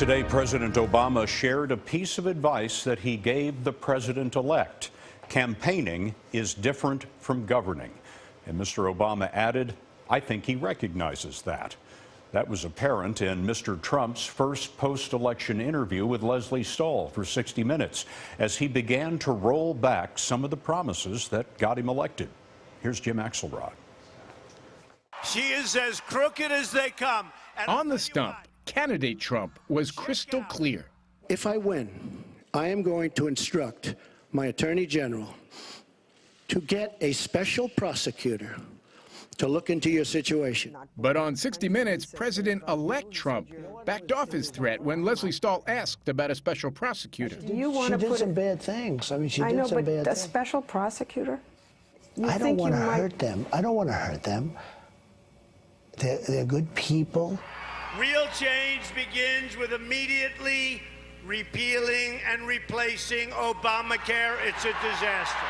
Today, President Obama shared a piece of advice that he gave the president-elect. Campaigning is different from governing. And Mr. Obama added, I think he recognizes that. That was apparent in Mr. Trump's first post-election interview with Leslie Stahl for 60 Minutes as he began to roll back some of the promises that got him elected. Here's Jim Axelrod. She is as crooked as they come. On the stump, candidate Trump was crystal clear. If I win, I am going to instruct my Attorney General to get a special prosecutor to look into your situation. But on 60 Minutes, President-elect Trump backed off his threat when Leslie Stahl asked about a special prosecutor. Do you want to She put did some bad things. I mean, she I did know, some but bad a things. special prosecutor? You I don't think want to you might- hurt them. I don't want to hurt them. They're good people. Real change begins with immediately repealing and replacing Obamacare. It's a disaster.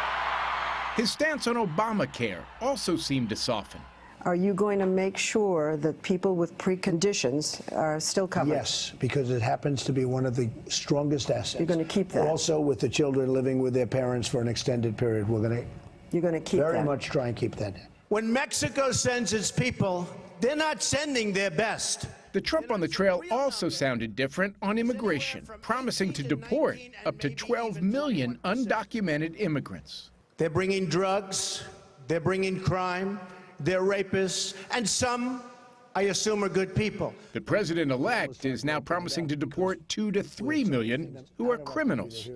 His stance on Obamacare also seemed to soften. Are you going to make sure that people with preconditions are still covered? Yes, because it happens to be one of the strongest assets. You're going to keep that? Also, with the children living with their parents for an extended period, we're going to You're going to keep very that? much try and keep that. When Mexico sends its people, they're not sending their best. The Trump on the trail also sounded different on immigration, promising to deport up to 12 million undocumented immigrants. They're bringing drugs, they're bringing crime, they're rapists, and some, I assume, are good people. The president-elect is now promising to deport 2 to 3 million who are criminals.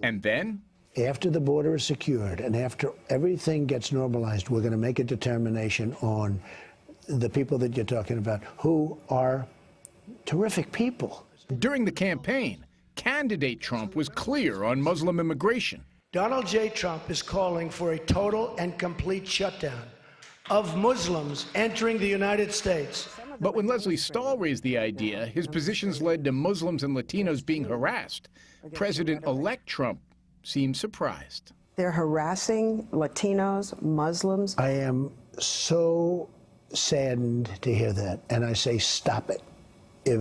And then, After the border is secured and after everything gets normalized, we're going to make a determination on the people that you're talking about, who are terrific people. during the campaign, candidate Trump was clear on Muslim immigration. Donald J. Trump is calling for a total and complete shutdown of Muslims entering the United States. But when Leslie Stahl raised the idea, his positions led to Muslims and Latinos being harassed. President-elect Trump seemed surprised. They're harassing Latinos, Muslims. I am so saddened to hear that, and I say stop it if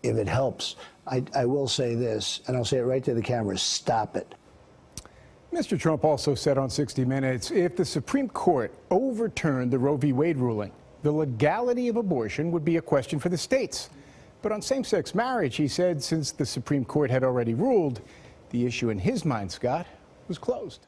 it helps. I will say this, and I'll say it right to the camera, stop it. Mr. Trump also said on 60 Minutes, if the Supreme Court overturned the Roe v. Wade ruling, the legality of abortion would be a question for the states. But on same-sex marriage, he said since the Supreme Court had already ruled, the issue in his mind, Scott, was closed.